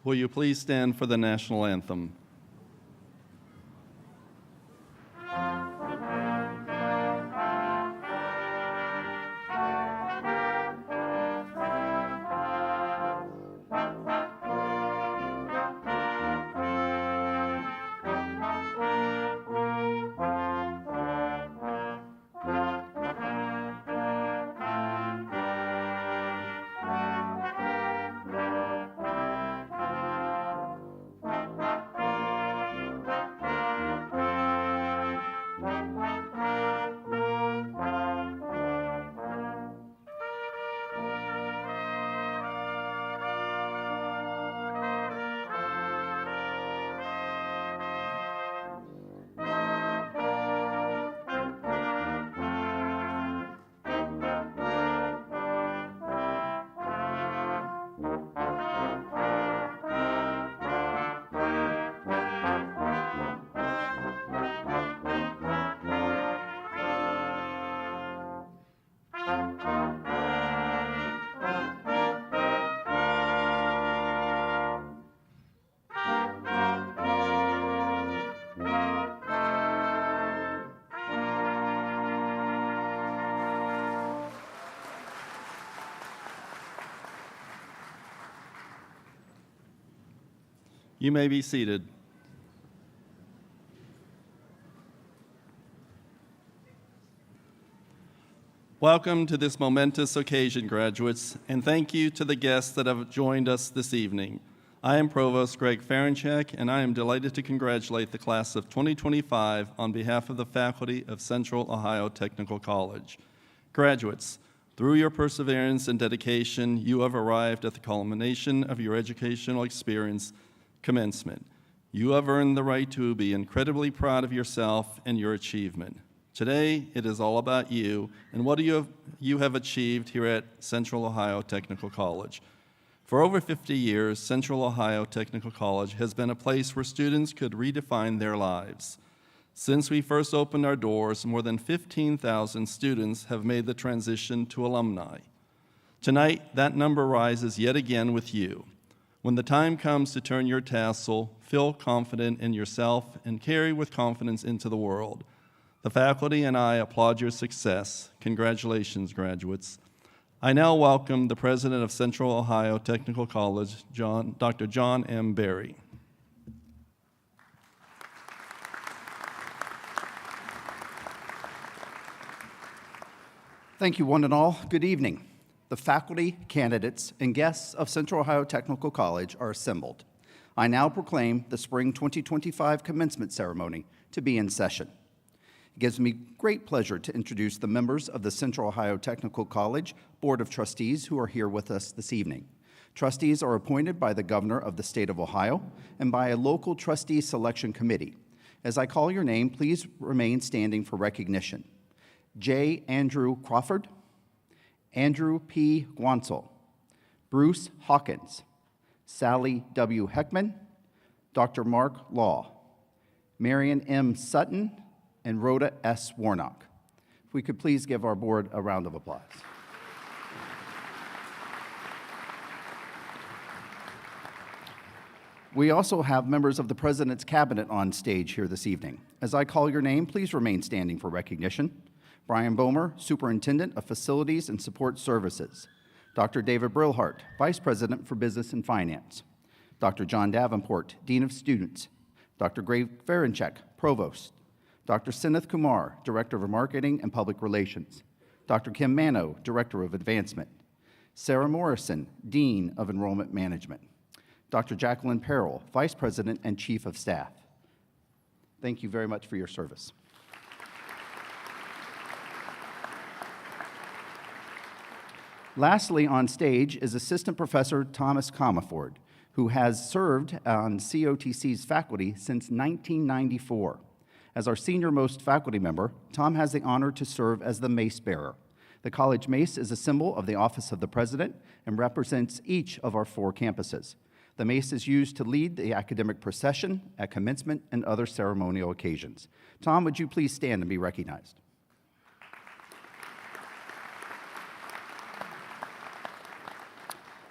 will you please stand for the national anthem? You may be seated. Welcome to this momentous occasion, graduates, and thank you to the guests that have joined us this evening. I am Provost Greg Ferenchak, and I am delighted to congratulate the class of 2025 on behalf of the faculty of Central Ohio Technical College. Graduates, through your perseverance and dedication, you have arrived at the culmination of your educational experience, Commencement. You have earned the right to be incredibly proud of yourself and your achievement. Today, it is all about you and what you have achieved here at Central Ohio Technical College. For over 50 years, Central Ohio Technical College has been a place where students could redefine their lives. Since we first opened our doors, more than 15,000 students have made the transition to alumni. Tonight, that number rises yet again with you. When the time comes to turn your tassel, feel confident in yourself and carry with confidence into the world. The faculty and I applaud your success. Congratulations, graduates. I now welcome the president of Central Ohio Technical College, Dr. John M. Berry. Thank you, one and all. Good evening. The faculty, candidates, and guests of Central Ohio Technical College are assembled. I now proclaim the Spring 2025 Commencement Ceremony to be in session. It gives me great pleasure to introduce the members of the Central Ohio Technical College Board of Trustees who are here with us this evening. Trustees are appointed by the Governor of the State of Ohio and by a local trustee selection committee. As I call your name, please remain standing for recognition. J. Andrew Crawford, Andrew P. Guansel, Bruce Hawkins, Sally W. Heckman, Dr. Mark Law, Marion M. Sutton, and Rhoda S. Warnock. If we could please give our board a round of applause. We also have members of the President's Cabinet on stage here this evening. As I call your name, please remain standing for recognition. Brian Bomer, Superintendent of Facilities and Support Services. Dr. David Brillhart, Vice President for Business and Finance. Dr. John Davenport, Dean of Students. Dr. Greg Ferenchak, Provost. Dr. Sineth Kumar, Director of Marketing and Public Relations. Dr. Kim Mano, Director of Advancement. Sarah Morrison, Dean of Enrollment Management. Dr. Jacqueline Perrell, Vice President and Chief of Staff. Thank you very much for your service. Lastly on stage is Assistant Professor Thomas Comerford, who has served on COTC's faculty since 1994. As our senior-most faculty member, Tom has the honor to serve as the mace bearer. The college mace is a symbol of the Office of the President and represents each of our 4 campuses. The mace is used to lead the academic procession at commencement and other ceremonial occasions. Tom, would you please stand and be recognized?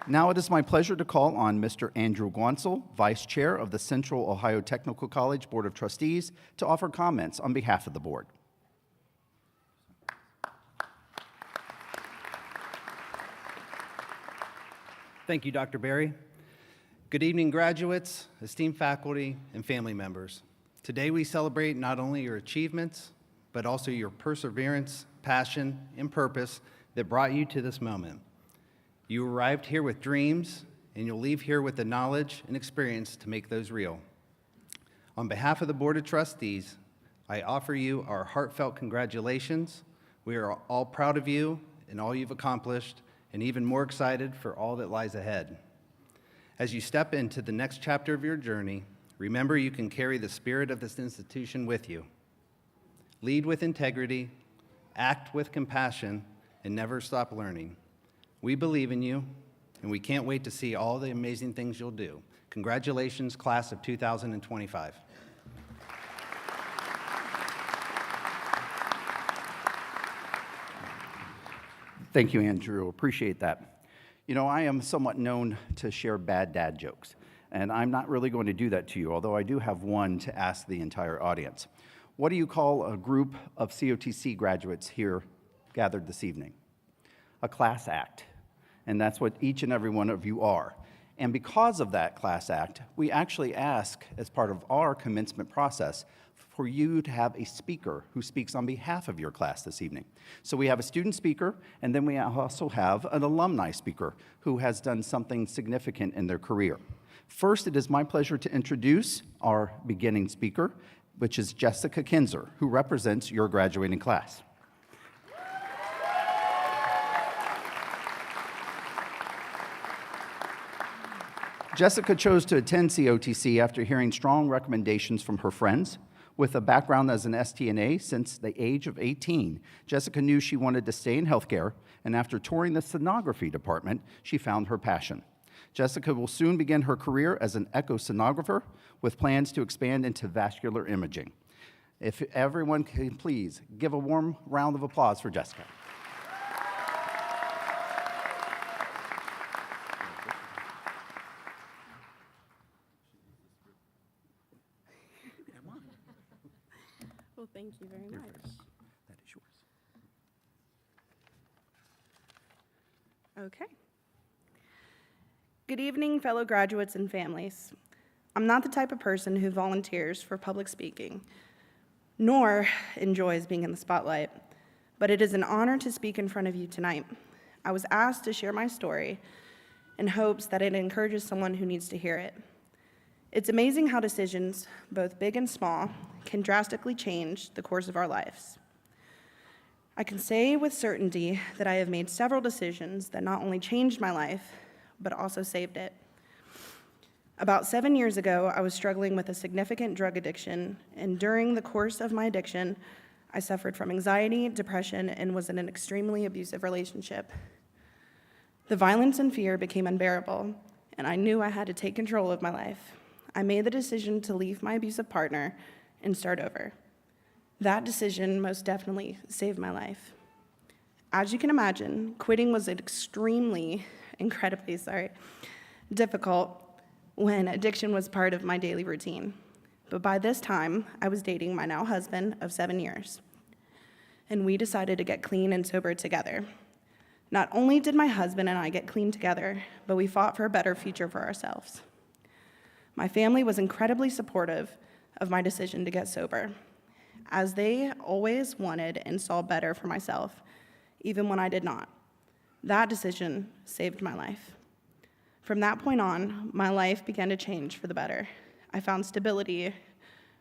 Now it is my pleasure to call on Mr. Andrew Guansel, Vice Chair of the Central Ohio Technical College Board of Trustees, to offer comments on behalf of the board. Thank you, Dr. Berry. Good evening, graduates, esteemed faculty, and family members. Today we celebrate not only your achievements, but also your perseverance, passion, and purpose that brought you to this moment. You arrived here with dreams, and you'll leave here with the knowledge and experience to make those real. On behalf of the Board of Trustees, I offer you our heartfelt congratulations. We are all proud of you and all you've accomplished, and even more excited for all that lies ahead. As you step into the next chapter of your journey, remember you can carry the spirit of this institution with you. Lead with integrity, act with compassion, and never stop learning. We believe in you, and we can't wait to see all the amazing things you'll do. Congratulations, class of 2025. Thank you, Andrew. Appreciate that. You know, I am somewhat known to share bad dad jokes, and I'm not really going to do that to you, although I do have one to ask the entire audience. What do you call a group of COTC graduates here gathered this evening? A class act. And that's what each and every one of you are. And because of that class act, we actually ask, as part of our commencement process, for you to have a speaker who speaks on behalf of your class this evening. So we have a student speaker, and then we also have an alumni speaker who has done something significant in their career. First, it is my pleasure to introduce our beginning speaker, which is Jessica Kinzer, who represents your graduating class. Jessica chose to attend COTC after hearing strong recommendations from her friends. With a background as an STNA since the age of 18, Jessica knew she wanted to stay in healthcare, and after touring the sonography department, she found her passion. Jessica will soon begin her career as an echosonographer with plans to expand into vascular imaging. If everyone can please give a warm round of applause for Jessica. Well, thank you very much. That is yours. Okay. Good evening, fellow graduates and families. I'm not the type of person who volunteers for public speaking, nor enjoys being in the spotlight, but it is an honor to speak in front of you tonight. I was asked to share my story in hopes that it encourages someone who needs to hear it. It's amazing how decisions, both big and small, can drastically change the course of our lives. I can say with certainty that I have made several decisions that not only changed my life, but also saved it. About 7 years ago, I was struggling with a significant drug addiction, and during the course of my addiction, I suffered from anxiety, depression, and was in an extremely abusive relationship. The violence and fear became unbearable, and I knew I had to take control of my life. I made the decision to leave my abusive partner and start over. That decision most definitely saved my life. As you can imagine, quitting was incredibly difficult when addiction was part of my daily routine. But by this time, I was dating my now husband of 7 years, and we decided to get clean and sober together. Not only did my husband and I get clean together, but we fought for a better future for ourselves. My family was incredibly supportive of my decision to get sober, as they always wanted and saw better for myself, even when I did not. That decision saved my life. From that point on, my life began to change for the better. I found stability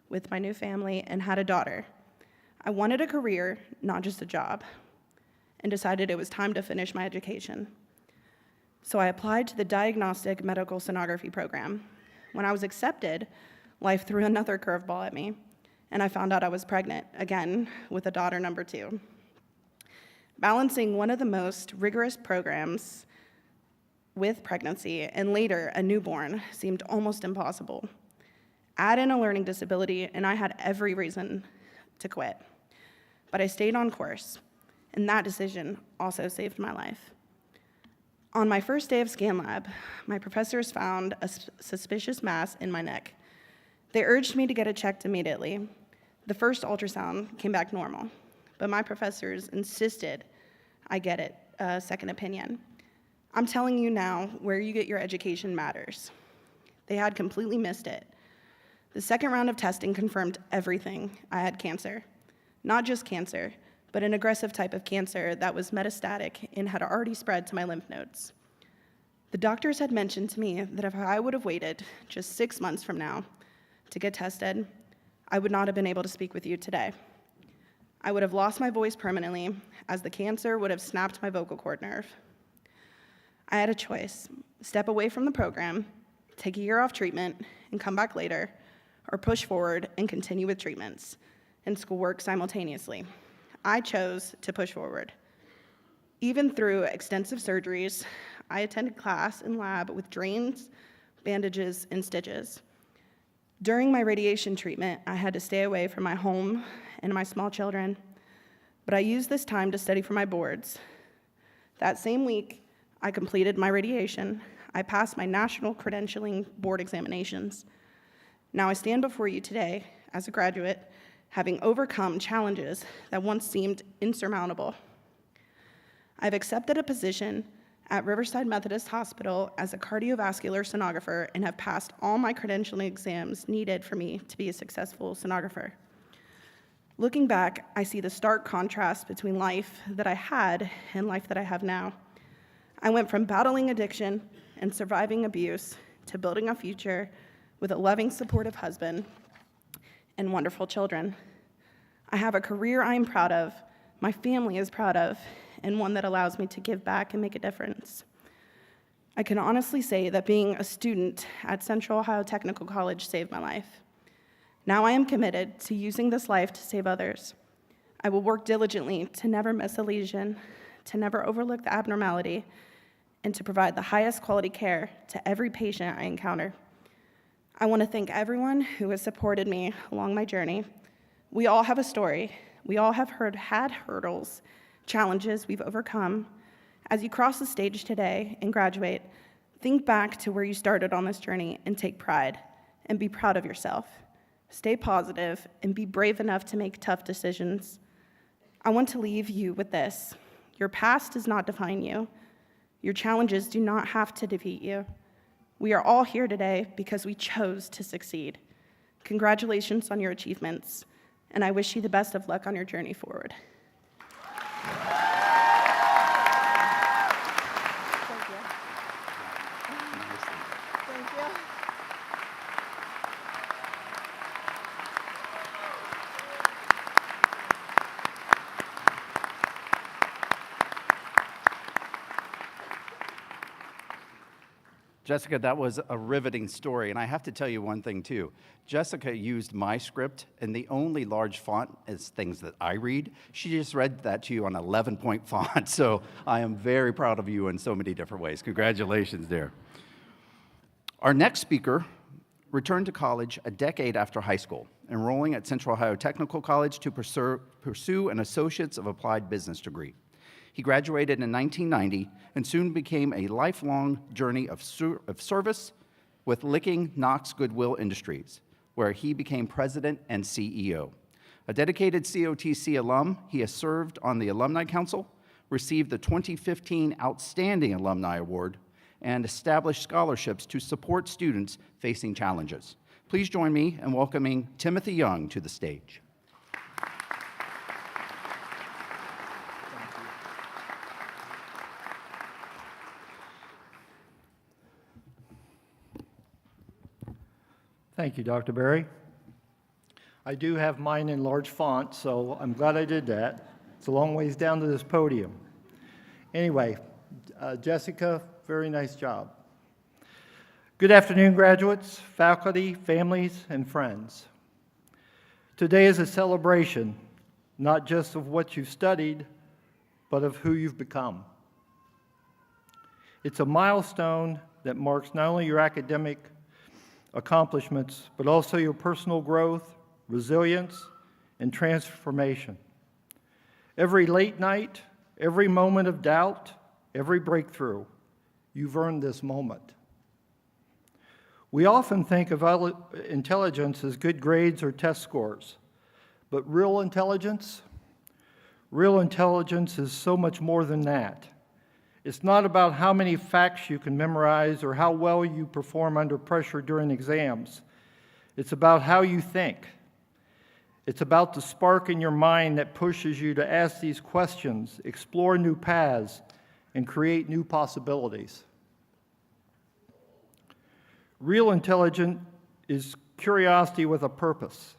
with my new family and had a daughter. I wanted a career, not just a job, and decided it was time to finish my education. So I applied to the Diagnostic Medical Sonography program. When I was accepted, life threw another curveball at me, and I found out I was pregnant, again, with a daughter number 2. Balancing one of the most rigorous programs with pregnancy and later a newborn seemed almost impossible. Add in a learning disability, and I had every reason to quit. But I stayed on course, and that decision also saved my life. On my first day of scan lab, my professors found a suspicious mass in my neck. They urged me to get it checked immediately. The first ultrasound came back normal, but my professors insisted I get it, a second opinion. I'm telling you now, where you get your education matters. They had completely missed it. The second round of testing confirmed everything. I had cancer. Not just cancer, but an aggressive type of cancer that was metastatic and had already spread to my lymph nodes. The doctors had mentioned to me that if I would have waited just 6 months from now to get tested, I would not have been able to speak with you today. I would have lost my voice permanently, as the cancer would have snapped my vocal cord nerve. I had a choice: step away from the program, take a year off treatment, and come back later, or push forward and continue with treatments and schoolwork simultaneously. I chose to push forward. Even through extensive surgeries, I attended class and lab with drains, bandages, and stitches. During my radiation treatment, I had to stay away from my home and my small children, but I used this time to study for my boards. That same week, I completed my radiation. I passed my national credentialing board examinations. Now I stand before you today as a graduate, having overcome challenges that once seemed insurmountable. I've accepted a position at Riverside Methodist Hospital as a cardiovascular sonographer and have passed all my credentialing exams needed for me to be a successful sonographer. Looking back, I see the stark contrast between life that I had and life that I have now. I went from battling addiction and surviving abuse to building a future with a loving, supportive husband and wonderful children. I have a career I am proud of, my family is proud of, and one that allows me to give back and make a difference. I can honestly say that being a student at Central Ohio Technical College saved my life. Now I am committed to using this life to save others. I will work diligently to never miss a lesion, to never overlook the abnormality, and to provide the highest quality care to every patient I encounter. I want to thank everyone who has supported me along my journey. We all have a story. We all have had hurdles, challenges we've overcome. As you cross the stage today and graduate, think back to where you started on this journey and take pride, and be proud of yourself. Stay positive and be brave enough to make tough decisions. I want to leave you with this: your past does not define you. Your challenges do not have to defeat you. We are all here today because we chose to succeed. Congratulations on your achievements, and I wish you the best of luck on your journey forward. Thank you. Thank you. Jessica, that was a riveting story, and I have to tell you one thing too. Jessica used my script, and the only large font is things that I read. She just read that to you on 11-point font, so I am very proud of you in so many different ways. Congratulations there. Our next speaker returned to college a decade after high school, enrolling at Central Ohio Technical College to pursue an Associate's of Applied Business degree. He graduated in 1990 and soon became a lifelong journey of service with Licking Knox Goodwill Industries, where he became president and CEO. A dedicated COTC alum, he has served on the Alumni Council, received the 2015 Outstanding Alumni Award, and established scholarships to support students facing challenges. Please join me in welcoming Timothy Young to the stage. Thank you, Dr. Berry. I do have mine in large font, so I'm glad I did that. It's a long ways down to this podium. Anyway, Jessica, very nice job. Good afternoon, graduates, faculty, families, and friends. Today is a celebration, not just of what you've studied, but of who you've become. It's a milestone that marks not only your academic accomplishments, but also your personal growth, resilience, and transformation. Every late night, every moment of doubt, every breakthrough You've earned this moment. We often think of intelligence as good grades or test scores, but real intelligence is so much more than that. It's not about how many facts you can memorize or how well you perform under pressure during exams. It's about how you think. It's about the spark in your mind that pushes you to ask these questions, explore new paths, and create new possibilities. Real intelligence is curiosity with a purpose.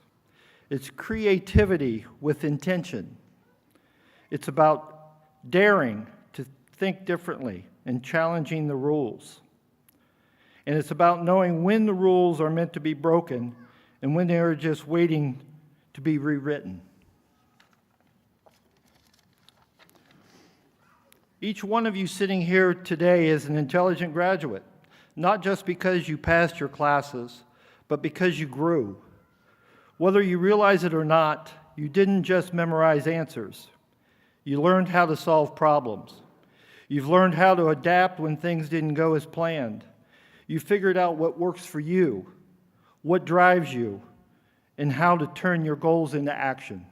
It's creativity with intention. It's about daring to think differently and challenging the rules. And it's about knowing when the rules are meant to be broken and when they are just waiting to be rewritten. Each one of you sitting here today is an intelligent graduate, not just because you passed your classes, but because you grew. Whether you realize it or not, you didn't just memorize answers. You learned how to solve problems. You've learned how to adapt when things didn't go as planned. You figured out what works for you, what drives you, and how to turn your goals into action.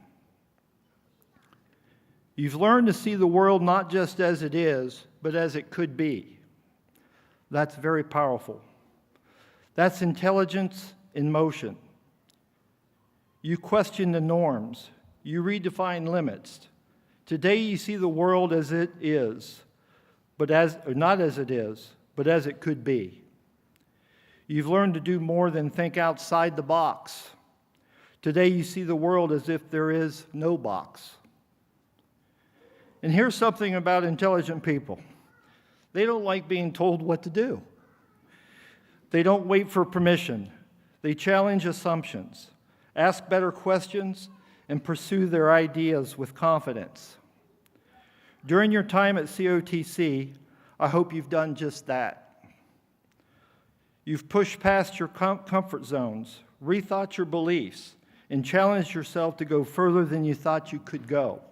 You've learned to see the world not just as it is, but as it could be. That's very powerful. That's intelligence in motion. You question the norms. You redefine limits. Today you see the world as it is, not as it is, but as it could be. You've learned to do more than think outside the box. Today you see the world as if there is no box. And here's something about intelligent people. They don't like being told what to do. They don't wait for permission. They challenge assumptions, ask better questions, and pursue their ideas with confidence. During your time at COTC, I hope you've done just that. You've pushed past your comfort zones, rethought your beliefs, and challenged yourself to go further than you thought you could go.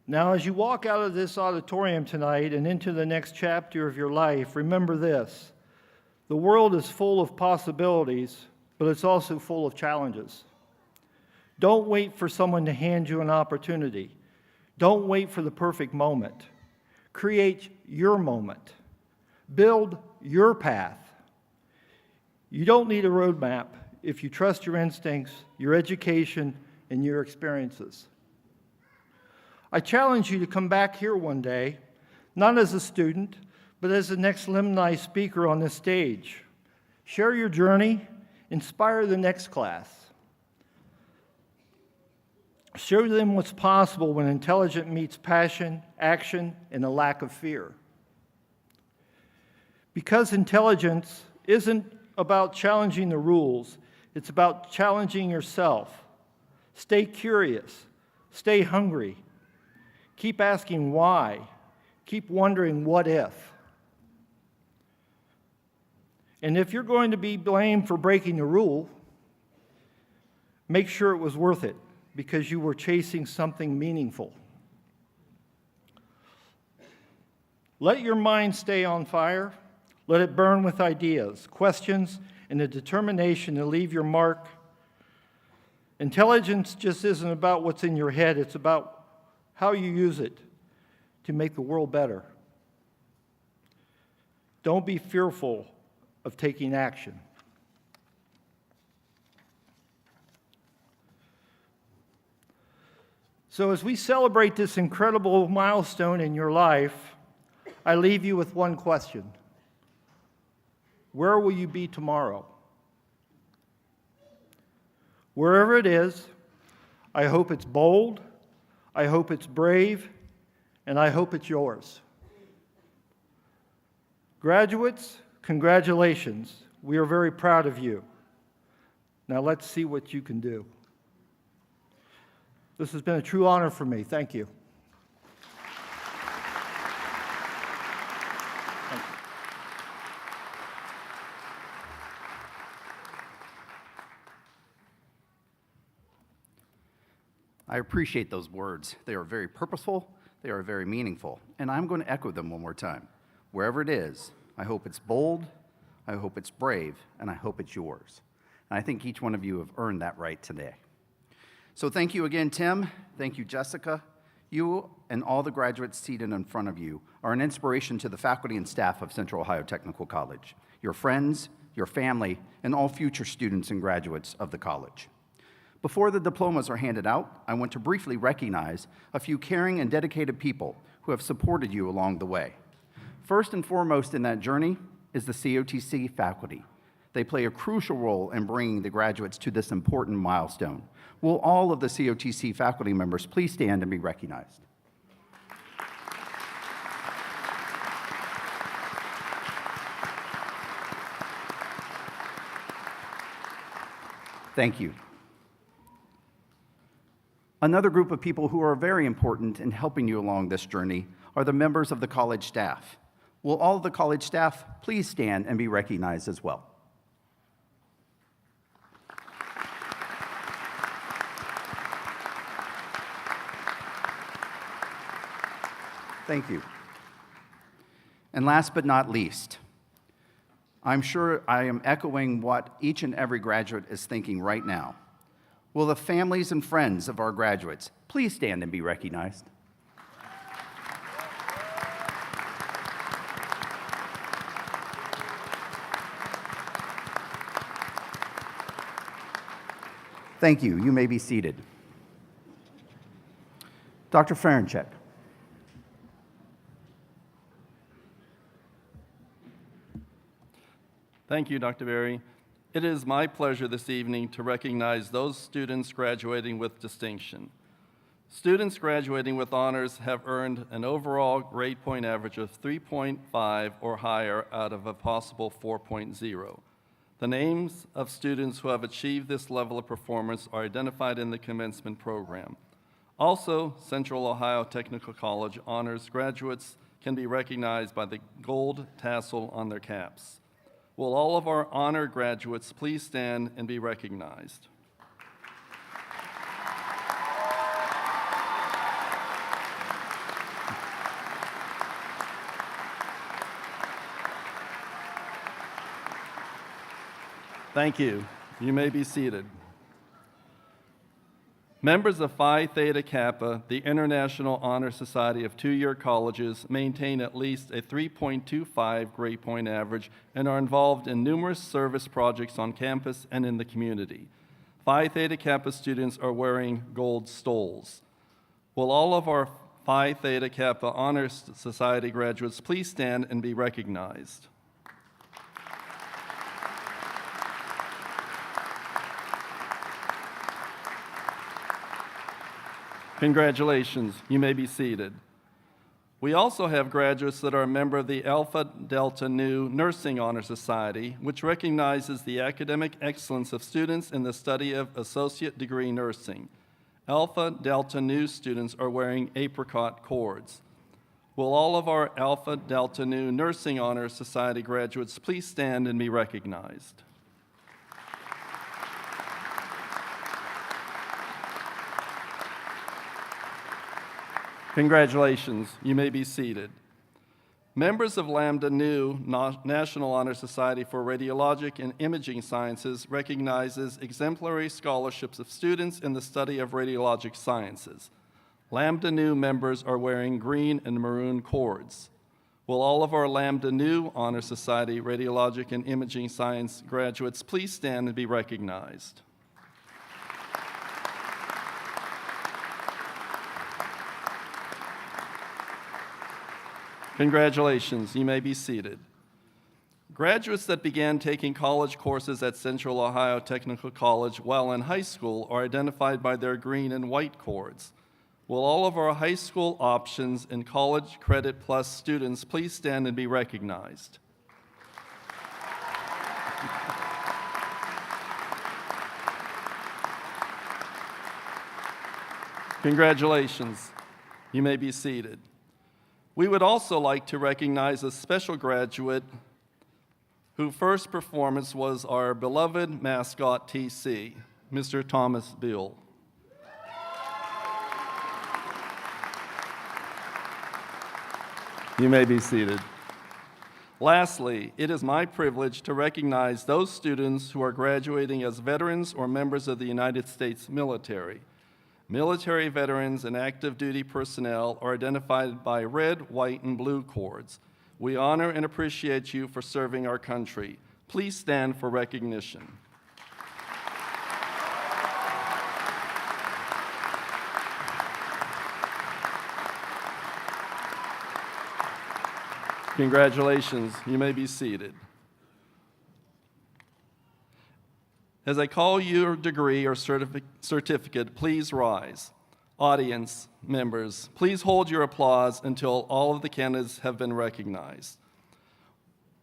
Now, as you walk out of this auditorium tonight and into the next chapter of your life, remember this. The world is full of possibilities, but it's also full of challenges. Don't wait for someone to hand you an opportunity. Don't wait for the perfect moment. Create your moment. Build your path. You don't need a roadmap if you trust your instincts, your education, and your experiences. I challenge you to come back here one day, not as a student, but as the next alumni speaker on this stage. Share your journey, inspire the next class. Show them what's possible when intelligence meets passion, action, and a lack of fear. Because intelligence isn't about challenging the rules, it's about challenging yourself. Stay curious, stay hungry, keep asking why, keep wondering what if. And if you're going to be blamed for breaking the rule, make sure it was worth it because you were chasing something meaningful. Let your mind stay on fire. Let it burn with ideas, questions, and the determination to leave your mark. Intelligence just isn't about what's in your head. It's about how you use it to make the world better. Don't be fearful of taking action. So as we celebrate this incredible milestone in your life, I leave you with one question. Where will you be tomorrow? Wherever it is, I hope it's bold, I hope it's brave, and I hope it's yours. Graduates, congratulations. We are very proud of you. Now let's see what you can do. This has been a true honor for me. Thank you. I appreciate those words. They are very purposeful, they are very meaningful, and I'm going to echo them one more time. Wherever it is, I hope it's bold, I hope it's brave, and I hope it's yours. And I think each one of you have earned that right today. So thank you again, Tim. Thank you, Jessica. You and all the graduates seated in front of you are an inspiration to the faculty and staff of Central Ohio Technical College, your friends, your family, and all future students and graduates of the college. Before the diplomas are handed out, I want to briefly recognize a few caring and dedicated people who have supported you along the way. First and foremost in that journey is the COTC faculty. They play a crucial role in bringing the graduates to this important milestone. Will all of the COTC faculty members please stand and be recognized? Thank you. Another group of people who are very important in helping you along this journey are the members of the college staff. Will all of the college staff please stand and be recognized as well? Thank you. And last but not least, I'm sure I am echoing what each and every graduate is thinking right now. Will the families and friends of our graduates please stand and be recognized? Thank you. You may be seated. Dr. Ferenchek. Thank you, Dr. Berry. It is my pleasure this evening to recognize those students graduating with distinction. Students graduating with honors have earned an overall grade point average of 3.5 or higher out of a possible 4.0. The names of students who have achieved this level of performance are identified in the commencement program. Also, Central Ohio Technical College honors graduates can be recognized by the gold tassel on their caps. Will all of our honor graduates please stand and be recognized? Thank you. You may be seated. Members of Phi Theta Kappa, the International Honor Society of two-year colleges, maintain at least a 3.25 grade point average and are involved in numerous service projects on campus and in the community. Phi Theta Kappa students are wearing gold stoles. Will all of our Phi Theta Kappa Honor Society graduates please stand and be recognized? Congratulations. You may be seated. We also have graduates that are a member of the Alpha Delta Nu Nursing Honor Society, which recognizes the academic excellence of students in the study of associate degree nursing. Alpha Delta Nu students are wearing apricot cords. Will all of our Alpha Delta Nu Nursing Honor Society graduates please stand and be recognized? Congratulations. You may be seated. Members of Lambda Nu National Honor Society for Radiologic and Imaging Sciences recognizes exemplary scholarships of students in the study of radiologic sciences. Lambda Nu members are wearing green and maroon cords. Will all of our Lambda Nu Honor Society Radiologic and Imaging Science graduates please stand and be recognized? Congratulations. You may be seated. Graduates that began taking college courses at Central Ohio Technical College while in high school are identified by their green and white cords. Will all of our high school options and college credit plus students please stand and be recognized? Congratulations. You may be seated. We would also like to recognize a special graduate whose first performance was our beloved mascot TC, Mr. Thomas Bill. You may be seated. Lastly, it is my privilege to recognize those students who are graduating as veterans or members of the United States military. Military veterans and active duty personnel are identified by red, white, and blue cords. We honor and appreciate you for serving our country. Please stand for recognition. Congratulations. You may be seated. As I call your degree or certificate, please rise. Audience members, please hold your applause until all of the candidates have been recognized.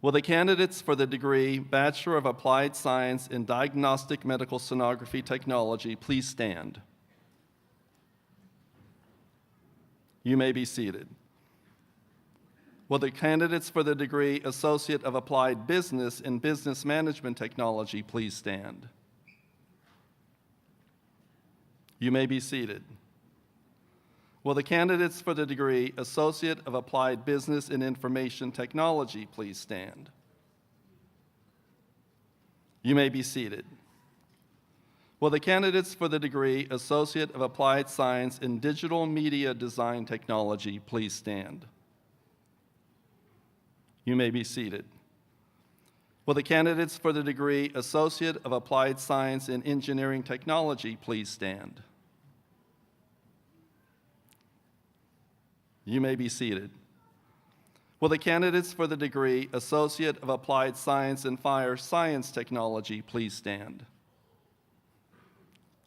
Will the candidates for the degree Bachelor of Applied Science in Diagnostic Medical Sonography Technology please stand? You may be seated. Will the candidates for the degree Associate of Applied Business in Business Management Technology please stand? You may be seated. Will the candidates for the degree Associate of Applied Business in Information Technology please stand? You may be seated. Will the candidates for the degree Associate of Applied Science in Digital Media Design Technology please stand? You may be seated. Will the candidates for the degree Associate of Applied Science in Engineering Technology please stand? You may be seated. Will the candidates for the degree Associate of Applied Science in Fire Science Technology please stand?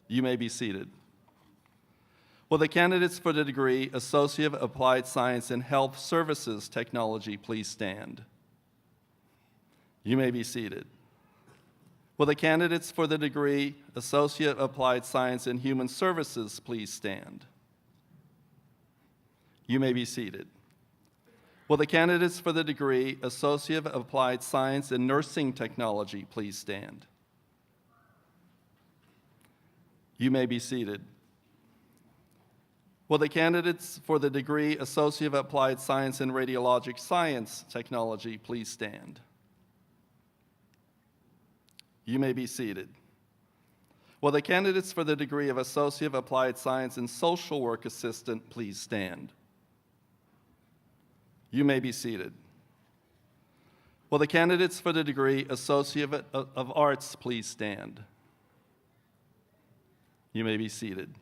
You may be seated. Will the candidates for the degree Associate of Applied Science in Health Services Technology please stand? You may be seated. Will the candidates for the degree Associate of Applied Science in Human Services please stand? You may be seated. Will the candidates for the degree Associate of Applied Science in Nursing Technology please stand? You may be seated. Will the candidates for the degree Associate of Applied Science in Radiologic Science Technology please stand? You may be seated. Will the candidates for the degree of Associate of Applied Science in Social Work Assistant please stand? You may be seated. Will the candidates for the degree Associate of Arts please stand? You may be seated.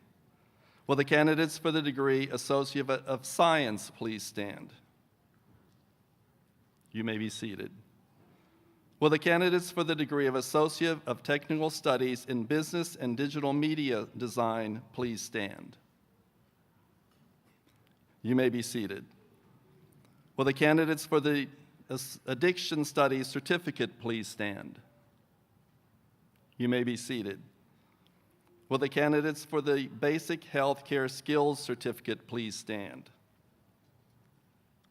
Will the candidates for the degree Associate of Science please stand? You may be seated. Will the candidates for the degree of Associate of Technical Studies in Business and Digital Media Design please stand? You may be seated. Will the candidates for the Addiction Studies Certificate please stand? You may be seated. Will the candidates for the Basic Health Care Skills Certificate please stand?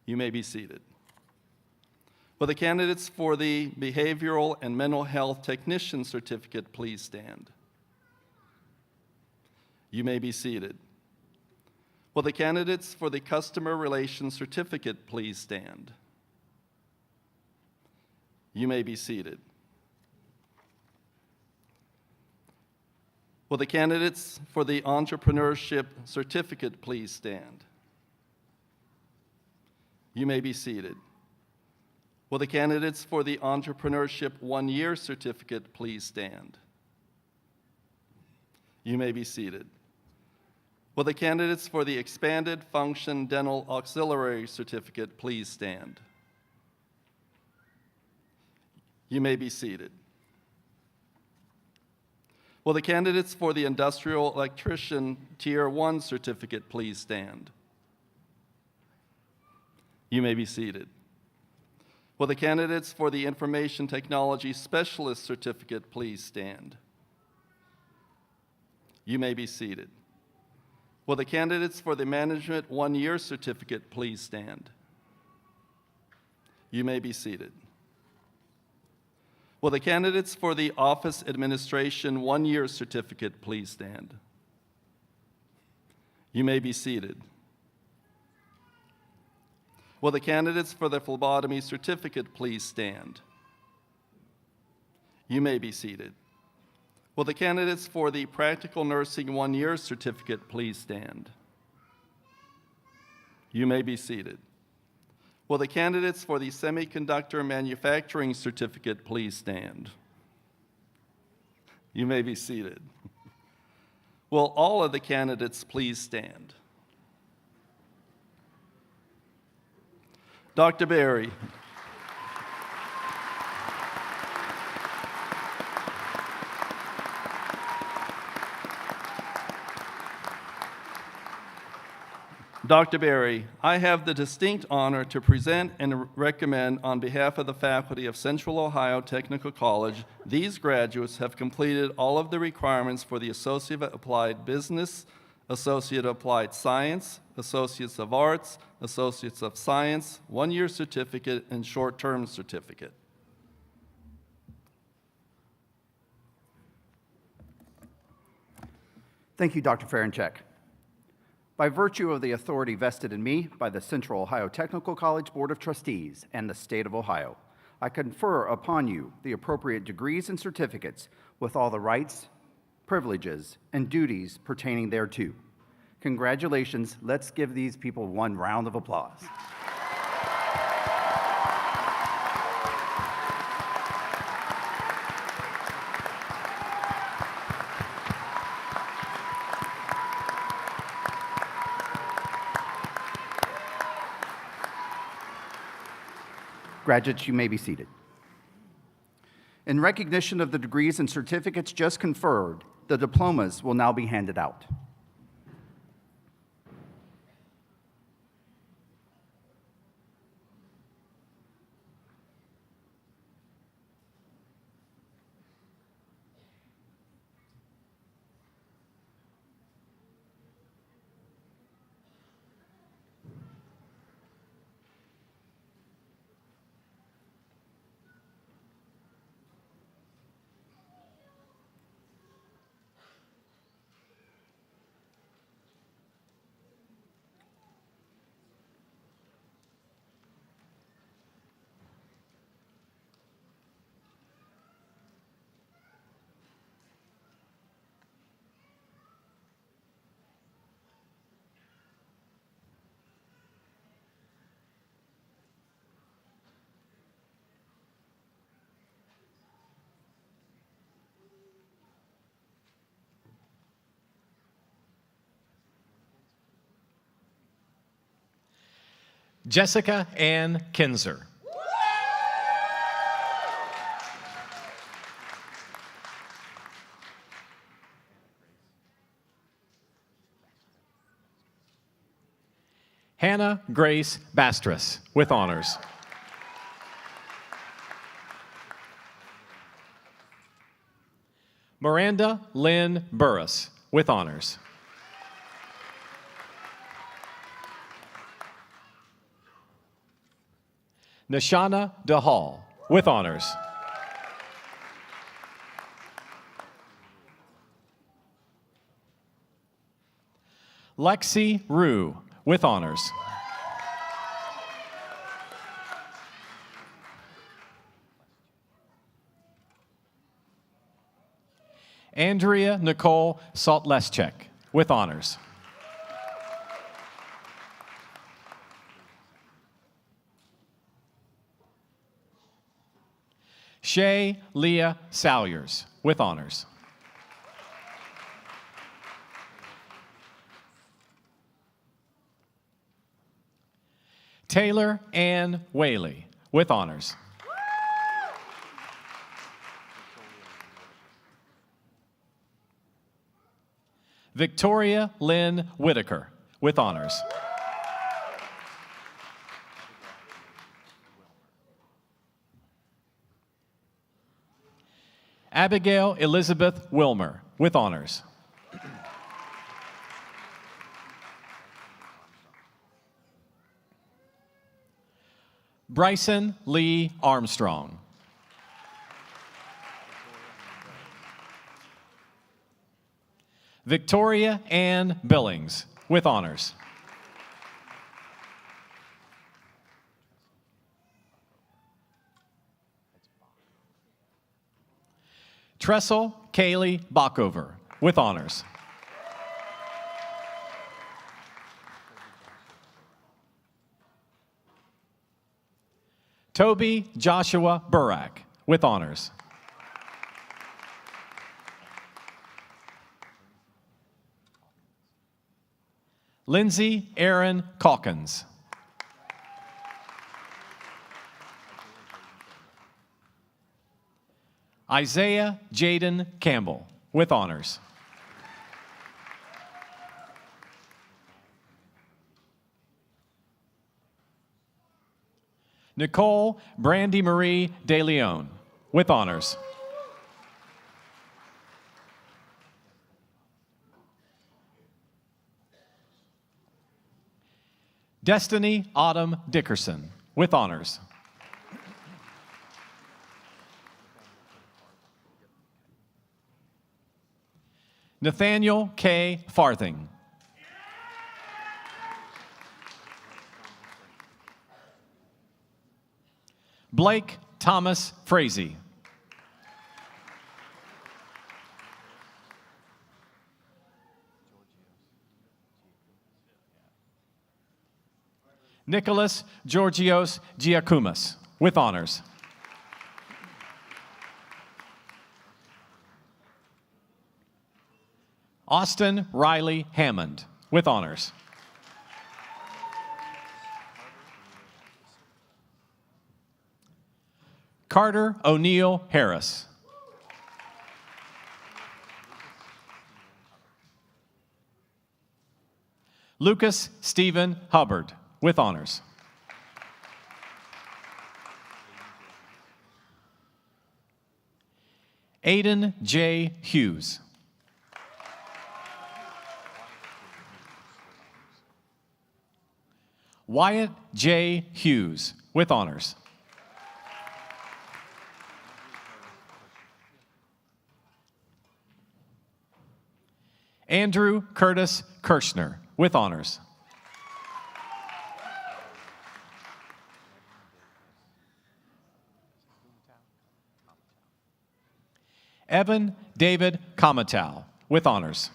You may be seated. Will the candidates for the Behavioral and Mental Health Technician Certificate please stand? You may be seated. Will the candidates for the Customer Relations Certificate please stand? You may be seated. Will the candidates for the Entrepreneurship Certificate please stand? You may be seated. Will the candidates for the Entrepreneurship 1-Year Certificate please stand? You may be seated. Will the candidates for the Expanded Function Dental Auxiliary Certificate please stand? You may be seated. Will the candidates for the Industrial Electrician Tier 1 Certificate please stand? You may be seated. Will the candidates for the Information Technology Specialist Certificate please stand? You may be seated. Will the candidates for the Management 1-Year Certificate please stand? You may be seated. Will the candidates for the Office Administration 1-Year Certificate please stand? You may be seated. Will the candidates for the phlebotomy certificate please stand? You may be seated. Will the candidates for the practical nursing 1-year certificate please stand? You may be seated. Will the candidates for the semiconductor manufacturing certificate please stand? You may be seated. Will all of the candidates please stand? Dr. Berry. Dr. Berry, I have the distinct honor to present and recommend on behalf of the faculty of Central Ohio Technical College, these graduates have completed all of the requirements for the Associate of Applied Business, Associate of Applied Science, Associates of Arts, Associates of Science, 1-year certificate, and short-term certificate. Thank you, Dr. Ferenchek. By virtue of the authority vested in me by the Central Ohio Technical College Board of Trustees and the State of Ohio, I confer upon you the appropriate degrees and certificates with all the rights, privileges, and duties pertaining thereto. Congratulations. Let's give these people one round of applause. Graduates, you may be seated. In recognition of the degrees and certificates just conferred, the diplomas will now be handed out. Jessica Ann Kinzer. Hannah Grace Bastris, with honors. Miranda Lynn Burris, with honors. Nishana DeHall, with honors. Lexi Rue, with honors. Andrea Nicole Saltleschek, with honors. Shay Leah Salyers, with honors. Taylor Ann Whaley, with honors. Victoria Lynn Whitaker, with honors. Abigail Elizabeth Wilmer, with honors. Bryson Lee Armstrong. Victoria Ann Billings, with honors. Tressel Kaylee Bockover, with honors. Toby Joshua Burak, with honors. Lindsay Aaron Calkins. Isaiah Jaden Campbell, with honors. Nicole Brandy Marie De Leon, with honors. Destiny Autumn Dickerson, with honors. Nathaniel K. Farthing. Blake Thomas Frazee. Nicholas Georgios Giacomas, with honors. Austin Riley Hammond, with honors. Carter O'Neill Harris. Lucas Stephen Hubbard, with honors. Aiden J. Hughes. Wyatt J. Hughes, with honors. Andrew Curtis Kirschner, with honors. Evan David Kamatow, with honors.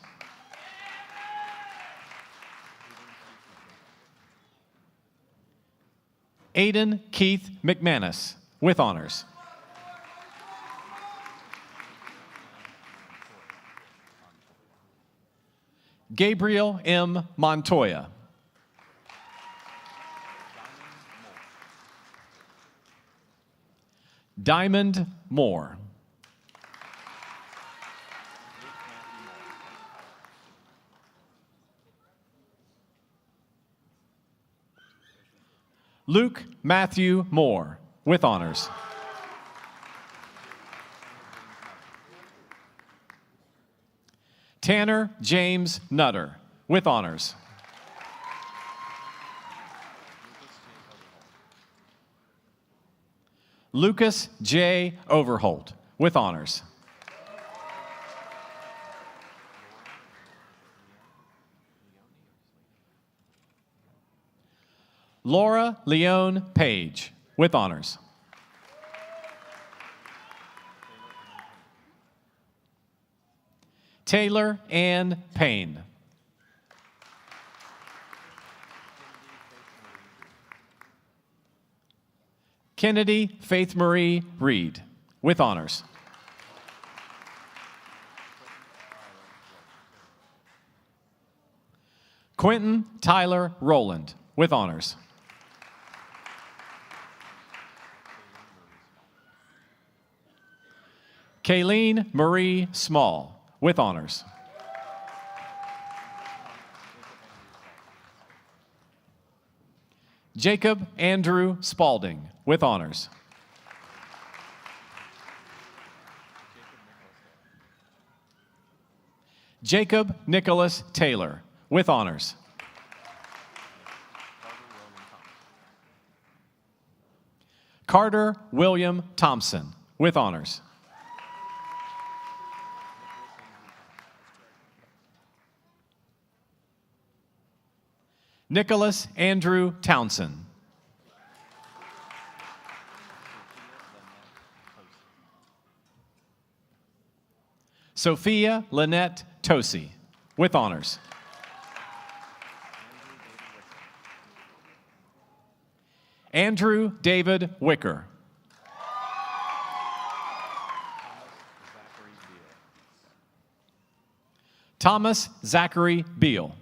Aiden Keith McManus, with honors. Gabriel M. Montoya. Diamond Moore. Luke Matthew Moore, with honors. Tanner James Nutter, with honors. Lucas J. Overholt, with honors. Laura Leone Page, with honors. Taylor Ann Payne. Kennedy Faith Marie Reed, with honors. Quentin Tyler Rowland, with honors. Kayleen Marie Small, with honors. Jacob Andrew Spalding, with honors. Jacob Nicholas Taylor, with honors. Carter William Thompson, with honors. Nicholas Andrew Townsend. Sophia Lynette Tosi, with honors. Andrew David Wicker. Thomas Zachary Beal.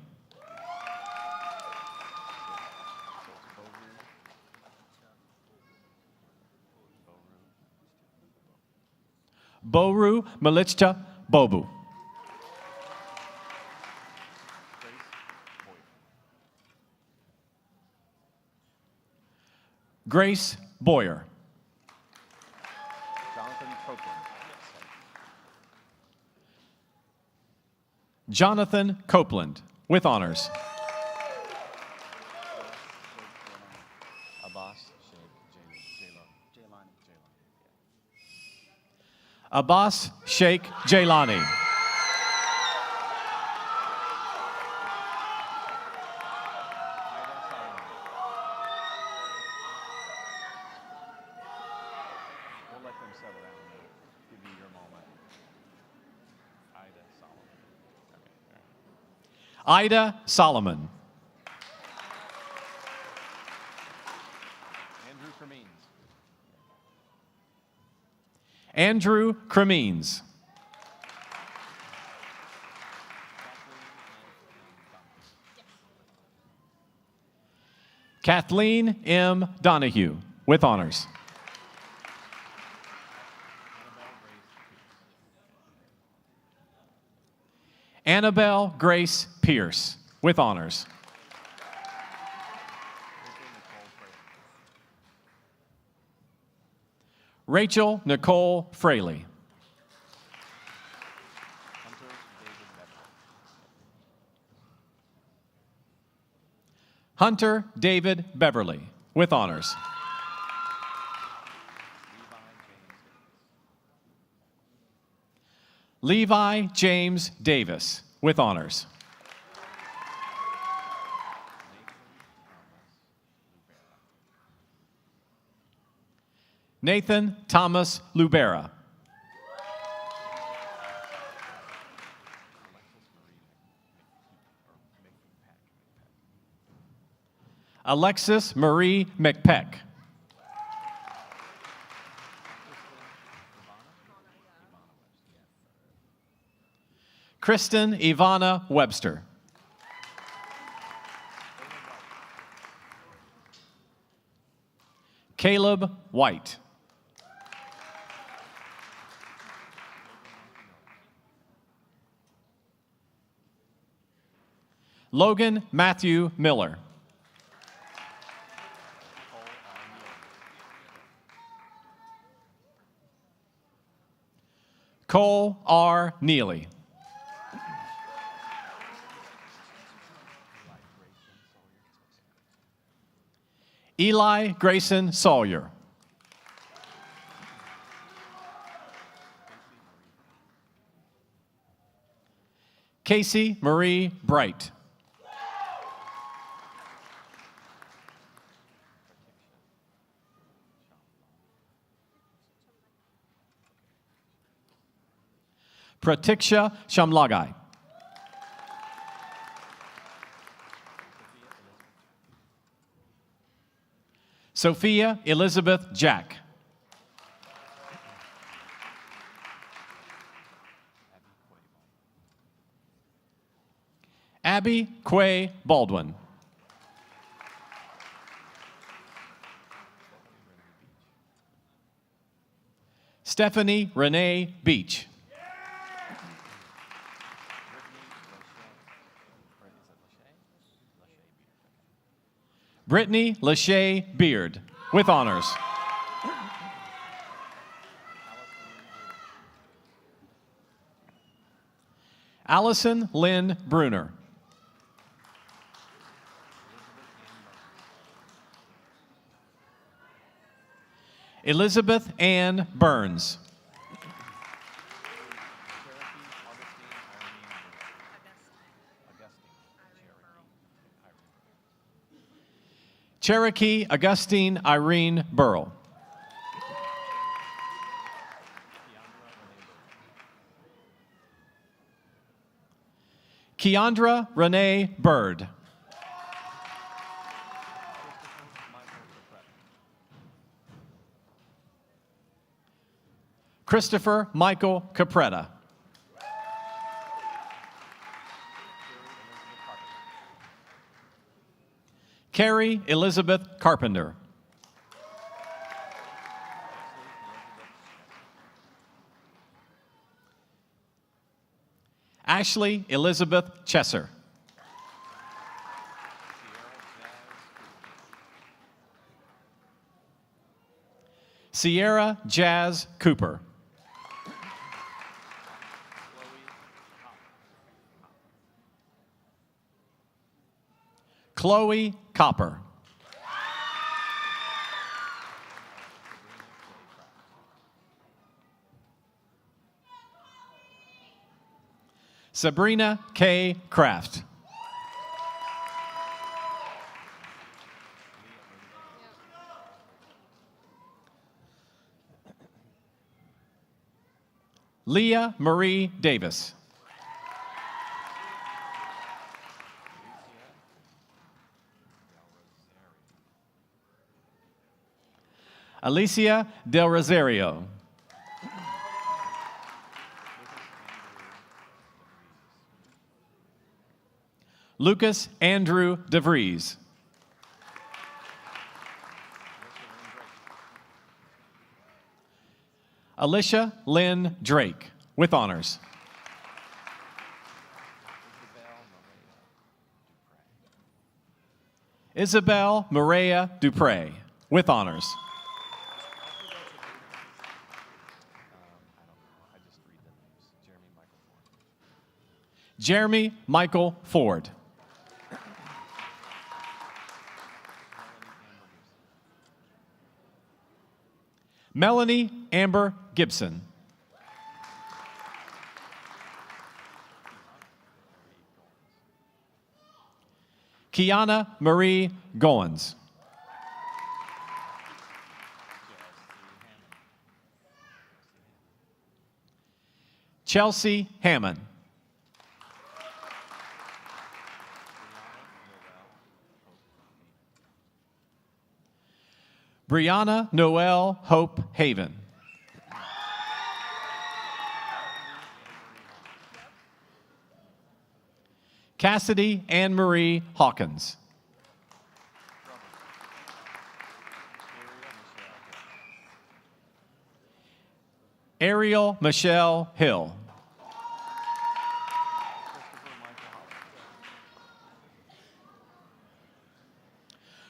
Boru Malichta Bobu. Grace Boyer. Jonathan Copeland, with honors. Abbas Sheikh Jailani. Ida Solomon. Andrew Cremines. Kathleen M. Donahue, with honors. Annabelle Grace Pierce, with honors. Rachel Nicole Fraley. Hunter David Beverly, with honors. Levi James Davis, with honors. Nathan Thomas Lubera. Alexis Marie McPeck. Kristen Ivana Webster. Caleb White. Logan Matthew Miller. Cole R. Neely. Eli Grayson Sawyer. Casey Marie Bright. Pratiksha Shamlagai. Sophia Elizabeth Jack. Abby Quay Baldwin. Stephanie Renee Beach. Brittany Lachey Beard, with honors. Allison Lynn Bruner. Elizabeth Ann Burns. Cherokee Augustine Irene Burrell. Keandra Renee Bird. Christopher Michael Capretta. Carrie Elizabeth Carpenter. Ashley Elizabeth Chesser. Sierra Jazz Cooper. Chloe Copper. Sabrina K. Kraft. Leah Marie Davis. Alicia Del Rosario. Lucas Andrew DeVries. Alicia Lynn Drake, with honors. Isabel Maria Dupre, with honors. Jeremy Michael Ford. Melanie Amber Gibson. Kiana Marie Goins. Chelsea Hammond. Brianna Noel Hope Haven. Cassidy Anne Marie Hawkins. Ariel Michelle Hill.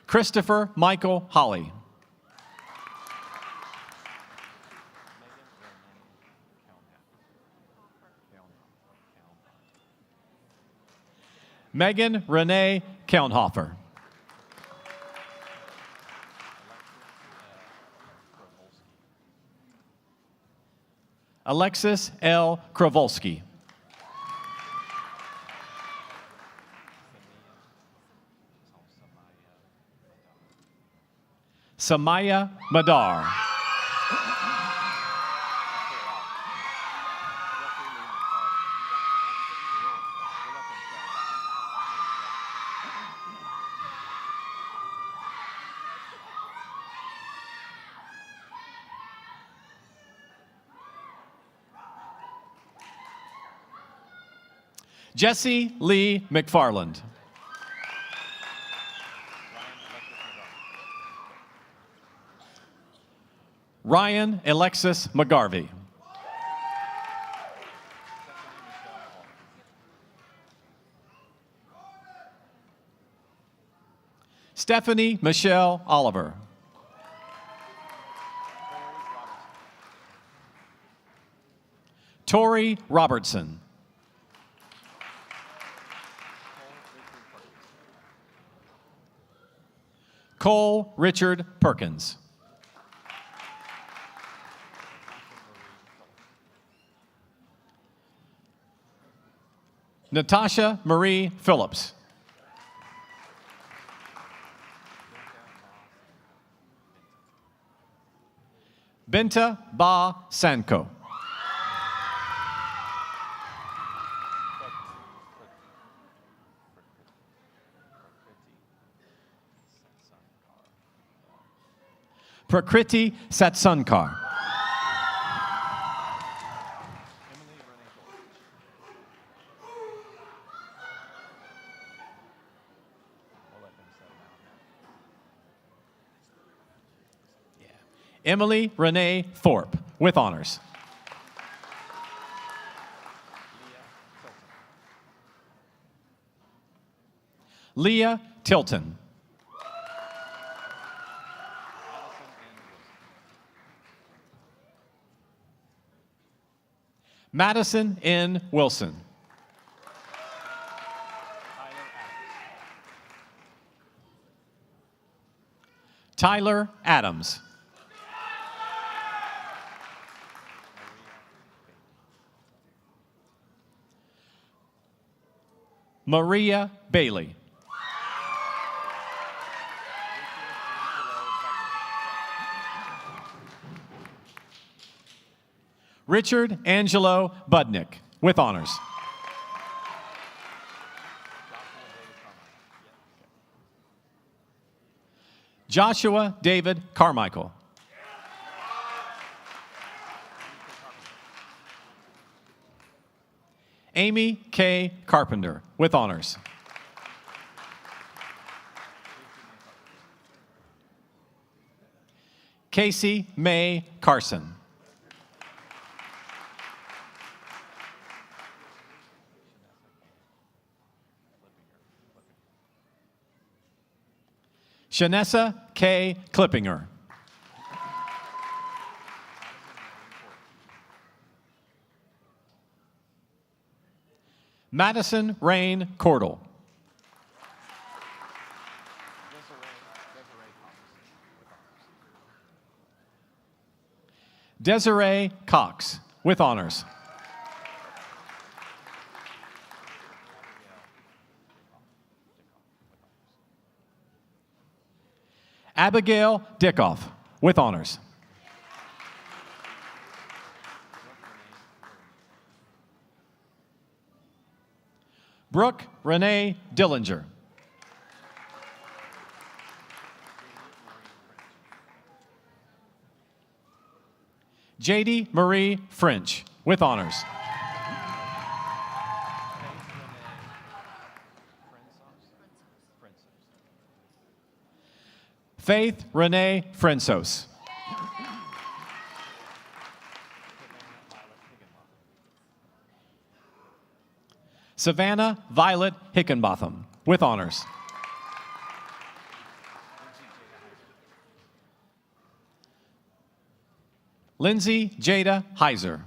Christopher Michael Holly. Megan Renee Kelnhofer. Alexis L. Krawolski. Samaya Madar. Jesse Lee McFarland. Ryan Alexis McGarvey. Stephanie Michelle Oliver. Tori Robertson. Cole Richard Perkins. Natasha Marie Phillips. Binta Ba Sanko. Prakriti Satsunkar. Emily Renee Thorpe, with honors. Leah Tilton. Madison N. Wilson. Tyler Adams. Maria Bailey. Richard Angelo Budnick, with honors. Joshua David Carmichael. Amy K. Carpenter, with honors. Casey May Carson. Shanessa K. Klippinger. Madison Rain Cordell. Desiree Cox, with honors. Abigail Dickoff, with honors. Brooke Renee Dillinger. JD Marie French, with honors. Faith Renee Frensos. Savannah Violet Hickenbotham, with honors. Lindsay Jada Heiser.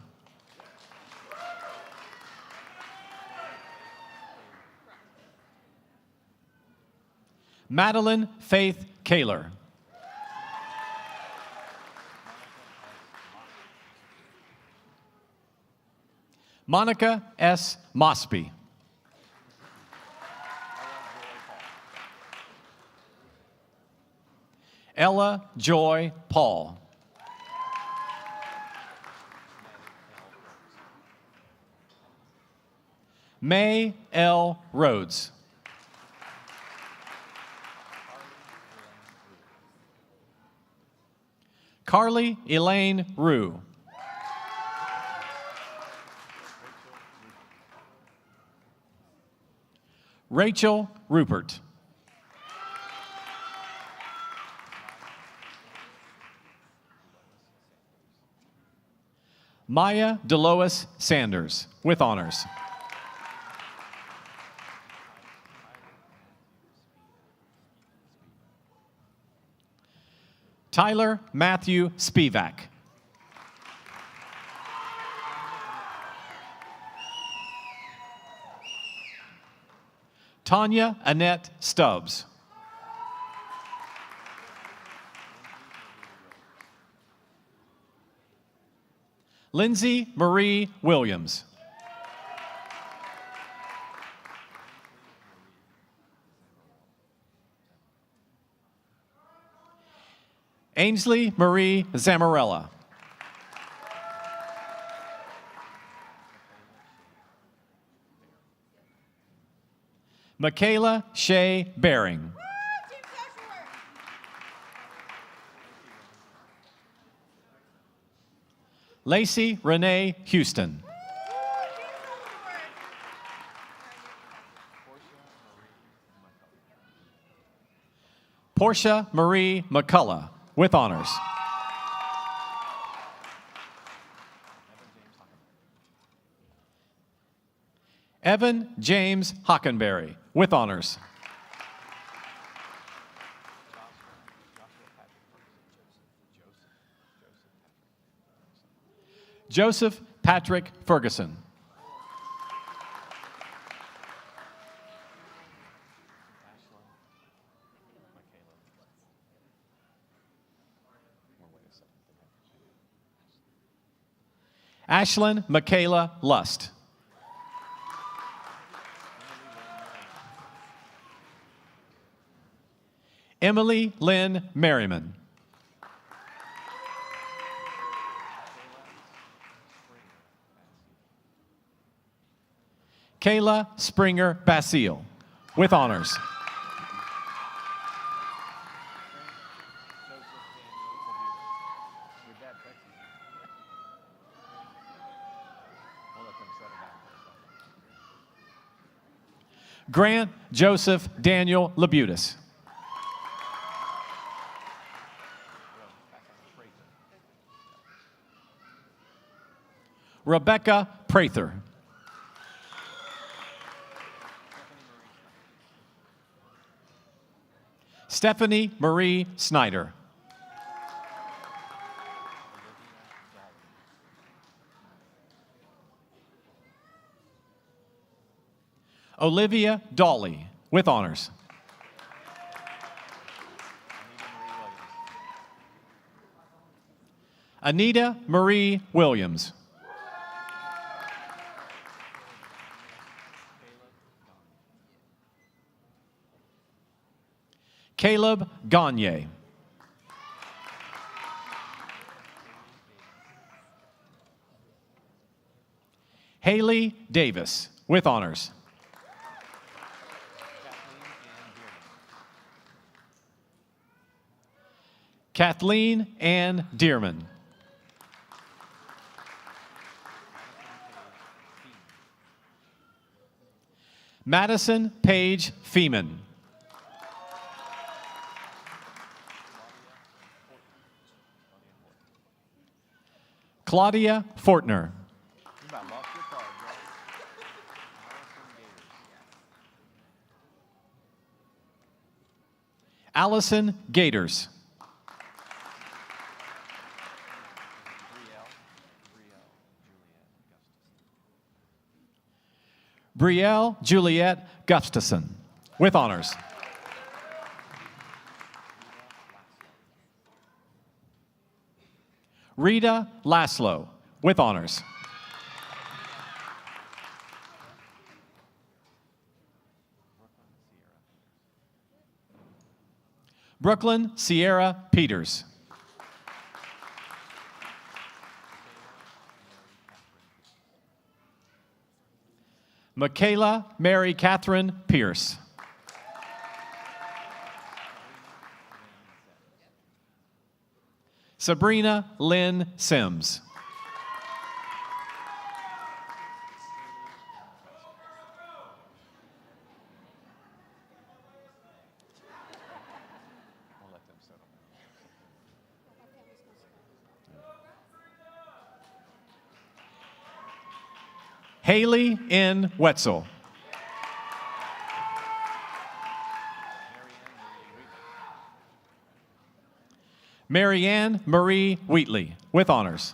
Madeline Faith Kaler. Monica S. Mosby. Ella Joy Paul. May L. Rhodes. Carly Elaine Rue. Rachel Rupert. Maya Delois Sanders, with honors. Tyler Matthew Spivak. Tanya Annette Stubbs. Lindsay Marie Williams. Ainsley Marie Zamarella. Michaela Shea Baring. Lacey Renee Houston. Portia Marie McCullough, with honors. Evan James Hockenberry, with honors. Joseph Patrick Ferguson. Ashlyn Michaela Lust. Emily Lynn Merriman. Kayla Springer Basile, with honors. Grant Joseph Daniel Labutus. Rebecca Prather. Stephanie Marie Snyder. Olivia Dawley, with honors. Anita Marie Williams. Caleb Gagne. Haley Davis, with honors. Kathleen Ann Dearman. Madison Paige Feeman. Claudia Fortner. Allison Gators. Brielle Juliet Gustafson, with honors. Rita Laszlo, with honors. Brooklyn Sierra Peters. Michaela Mary Catherine Pierce. Sabrina Lynn Sims. Haley N. Wetzel. Marianne Marie Wheatley, with honors.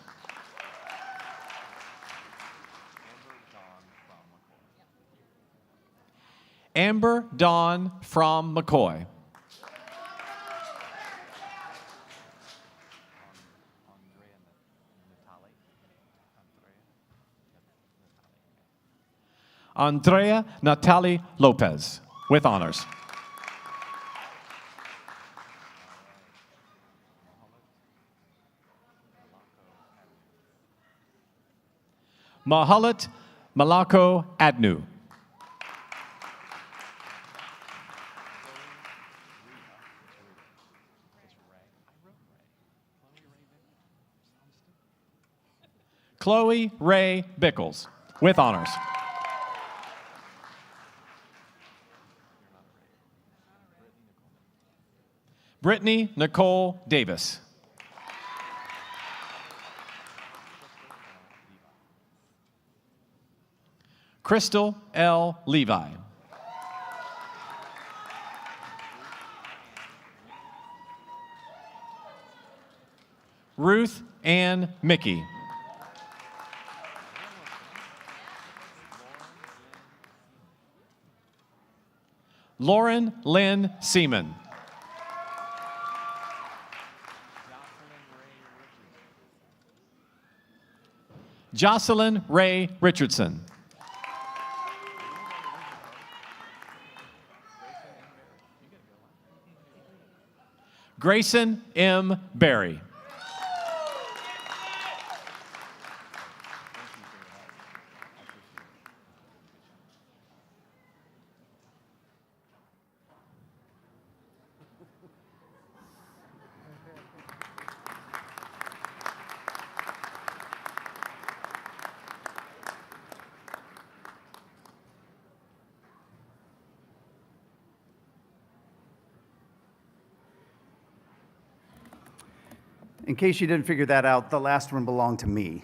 Amber Dawn from McCoy. Andrea Natalie Lopez, with honors. Mahalat Malako Adnu. Chloe Ray Bickles, with honors. Brittany Nicole Davis. Crystal L. Levi. Ruth Ann Mickey. Lauren Lynn Seaman. Jocelyn Ray Richardson. Grayson M. Berry. In case you didn't figure that out, the last one belonged to me.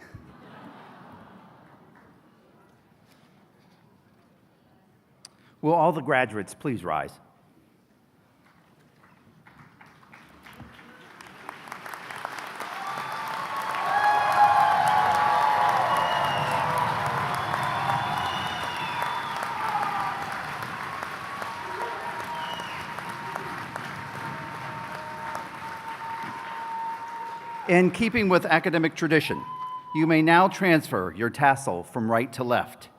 Will all the graduates please rise? In keeping with academic tradition, you may now transfer your tassel from right to left.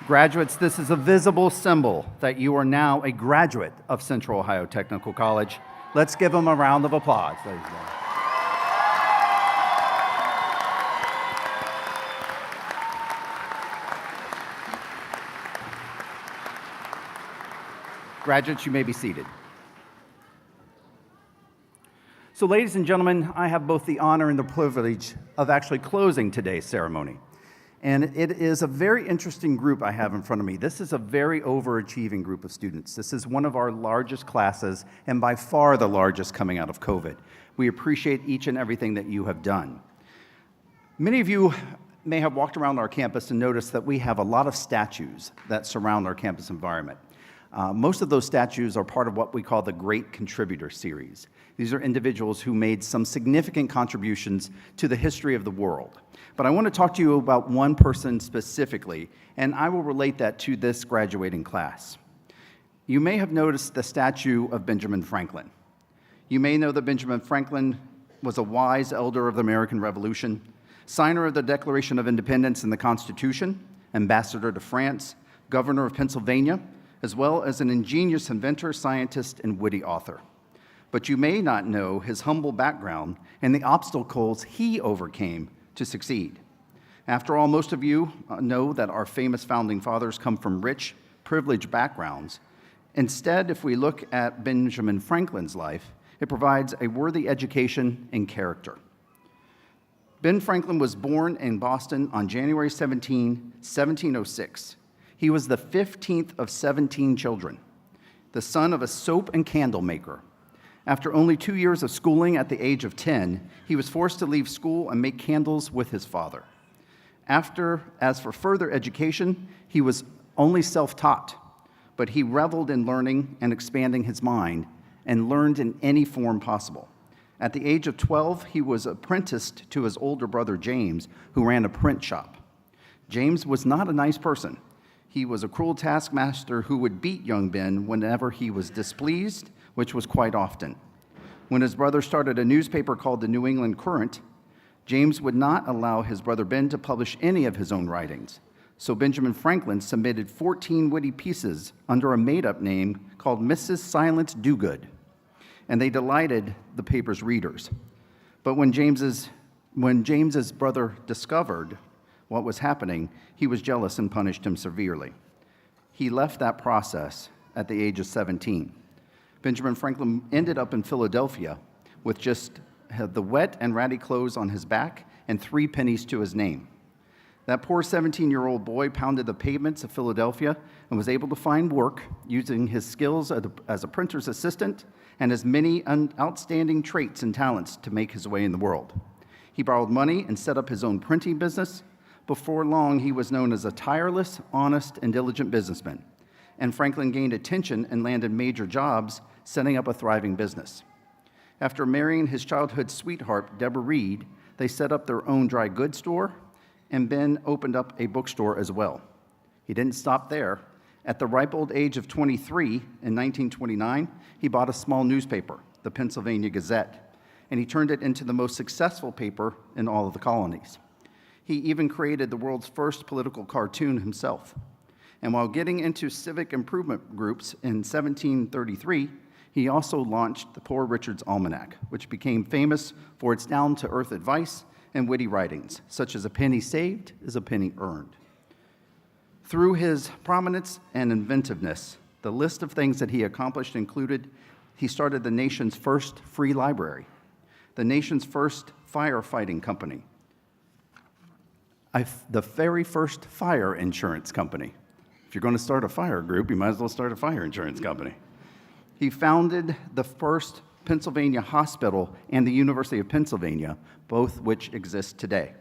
Graduates, this is a visible symbol that you are now a graduate of Central Ohio Technical College. Let's give them a round of applause, ladies and gentlemen. Graduates, you may be seated. So, ladies and gentlemen, I have both the honor and the privilege of actually closing today's ceremony. And it is a very interesting group I have in front of me. This is a very overachieving group of students. This is one of our largest classes, and by far the largest coming out of COVID. We appreciate each and everything that you have done. Many of you may have walked around our campus and noticed that we have a lot of statues that surround our campus environment. Most of those statues are part of what we call the Great Contributor Series. These are individuals who made some significant contributions to the history of the world. But I want to talk to you about one person specifically, and I will relate that to this graduating class. You may have noticed the statue of Benjamin Franklin. You may know that Benjamin Franklin was a wise elder of the American Revolution, signer of the Declaration of Independence and the Constitution, ambassador to France, governor of Pennsylvania, as well as an ingenious inventor, scientist, and witty author. But you may not know his humble background and the obstacles he overcame to succeed. After all, most of you know that our famous founding fathers come from rich, privileged backgrounds. Instead, if we look at Benjamin Franklin's life, it provides a worthy education and character. Ben Franklin was born in Boston on January 17, 1706. He was the 15th of 17 children, the son of a soap and candle maker. After only 2 years of schooling at the age of 10, he was forced to leave school and make candles with his father. As for further education, he was only self-taught, but he reveled in learning and expanding his mind and learned in any form possible. At the age of 12, he was apprenticed to his older brother James, who ran a print shop. James was not a nice person. He was a cruel taskmaster who would beat young Ben whenever he was displeased, which was quite often. When his brother started a newspaper called the New England Courant, James would not allow his brother Ben to publish any of his own writings. So Benjamin Franklin submitted 14 witty pieces under a made-up name called Mrs. Silent Dogood, and they delighted the paper's readers. But when James's brother discovered what was happening, he was jealous and punished him severely. He left that process at the age of 17. Benjamin Franklin ended up in Philadelphia with just the wet and ratty clothes on his back and 3 pennies to his name. That poor 17-year-old boy pounded the pavements of Philadelphia and was able to find work using his skills as a printer's assistant and his many outstanding traits and talents to make his way in the world. He borrowed money and set up his own printing business. Before long, he was known as a tireless, honest, and diligent businessman. And Franklin gained attention and landed major jobs, setting up a thriving business. After marrying his childhood sweetheart, Deborah Reed, they set up their own dry goods store, and Ben opened up a bookstore as well. He didn't stop there. At the ripe old age of 23, in 1929, he bought a small newspaper, the Pennsylvania Gazette, and he turned it into the most successful paper in all of the colonies. He even created the world's first political cartoon himself. And while getting into civic improvement groups in 1733, he also launched the Poor Richard's Almanac, which became famous for its down-to-earth advice and witty writings, such as "A penny saved is a penny earned." Through his prominence and inventiveness, the list of things that he accomplished included he started the nation's first free library, the nation's first firefighting company, the very first fire insurance company. If you're going to start a fire group, you might as well start a fire insurance company. He founded the first Pennsylvania hospital and the University of Pennsylvania, both which exist today.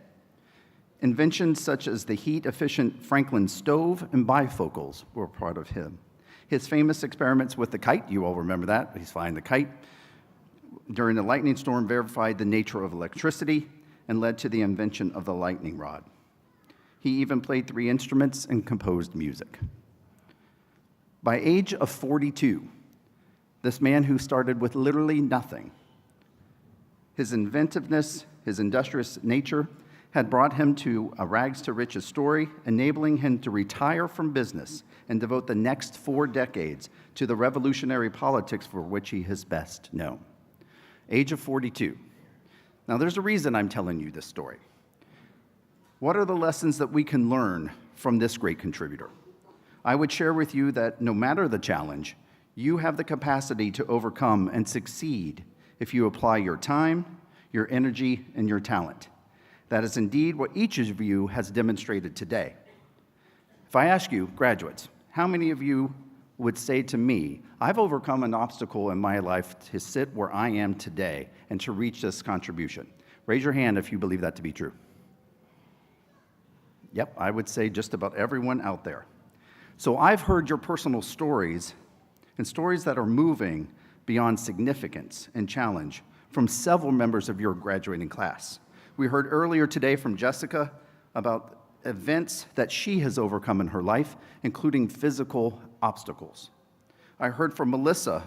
Inventions such as the heat-efficient Franklin stove and bifocals were part of him. His famous experiments with the kite, you all remember that, he's flying the kite, during the lightning storm verified the nature of electricity and led to the invention of the lightning rod. He even played 3 instruments and composed music. By age of 42, this man who started with literally nothing, his inventiveness, his industrious nature, had brought him to a rags-to-riches story, enabling him to retire from business and devote the next 4 decades to the revolutionary politics for which he is best known. Age of 42. Now, there's a reason I'm telling you this story. What are the lessons that we can learn from this great contributor? I would share with you that no matter the challenge, you have the capacity to overcome and succeed if you apply your time, your energy, and your talent. That is indeed what each of you has demonstrated today. If I ask you, graduates, how many of you would say to me, I've overcome an obstacle in my life to sit where I am today and to reach this contribution? Raise your hand if you believe that to be true. Yep, I would say just about everyone out there. So I've heard your personal stories, and stories that are moving beyond significance and challenge from several members of your graduating class. We heard earlier today from Jessica about events that she has overcome in her life, including physical obstacles. I heard from Melissa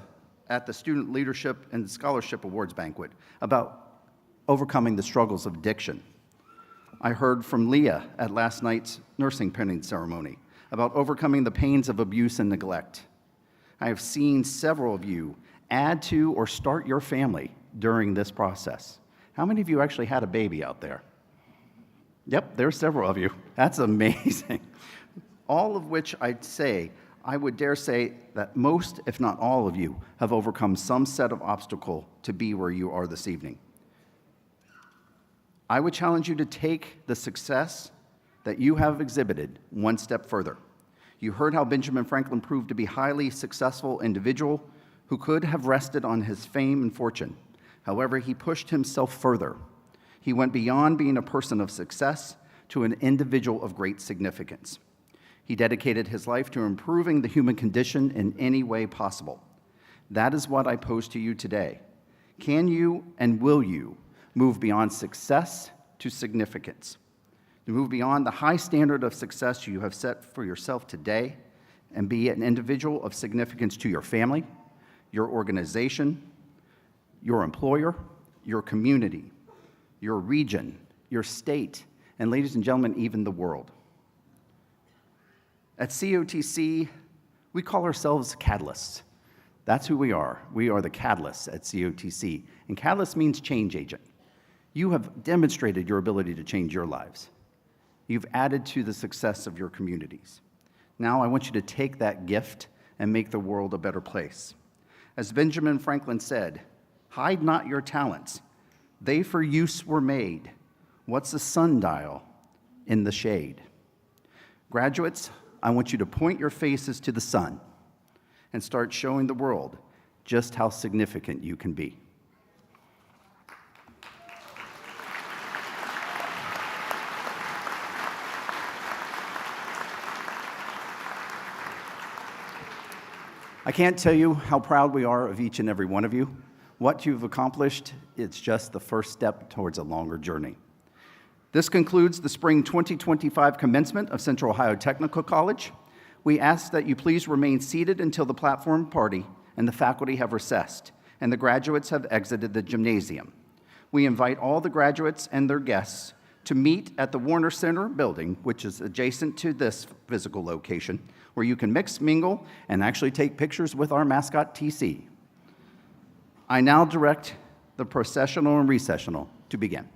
at the Student Leadership and Scholarship Awards banquet about overcoming the struggles of addiction. I heard from Leah at last night's nursing pinning ceremony about overcoming the pains of abuse and neglect. I have seen several of you add to or start your family during this process. How many of you actually had a baby out there? Yep, there's several of you. That's amazing. All of which I would dare say that most, if not all of you, have overcome some set of obstacle to be where you are this evening. I would challenge you to take the success that you have exhibited one step further. You heard how Benjamin Franklin proved to be a highly successful individual who could have rested on his fame and fortune. However, he pushed himself further. He went beyond being a person of success to an individual of great significance. He dedicated his life to improving the human condition in any way possible. That is what I pose to you today. Can you and will you move beyond success to significance? To move beyond the high standard of success you have set for yourself today and be an individual of significance to your family, your organization, your employer, your community, your region, your state, and ladies and gentlemen, even the world. At COTC, we call ourselves catalysts. That's who we are. We are the catalysts at COTC. And catalyst means change agent. You have demonstrated your ability to change your lives. You've added to the success of your communities. Now I want you to take that gift and make the world a better place. As Benjamin Franklin said, "Hide not your talents. They for use were made. What's a sundial in the shade?" Graduates, I want you to point your faces to the sun and start showing the world just how significant you can be. I can't tell you how proud we are of each and every one of you. What you've accomplished, it's just the first step towards a longer journey. This concludes the Spring 2025 commencement of Central Ohio Technical College. We ask that you please remain seated until the platform party and the faculty have recessed and the graduates have exited the gymnasium. We invite all the graduates and their guests to meet at the Warner Center building, which is adjacent to this physical location, where you can mix, mingle, and actually take pictures with our mascot, TC. I now direct the processional and recessional to begin.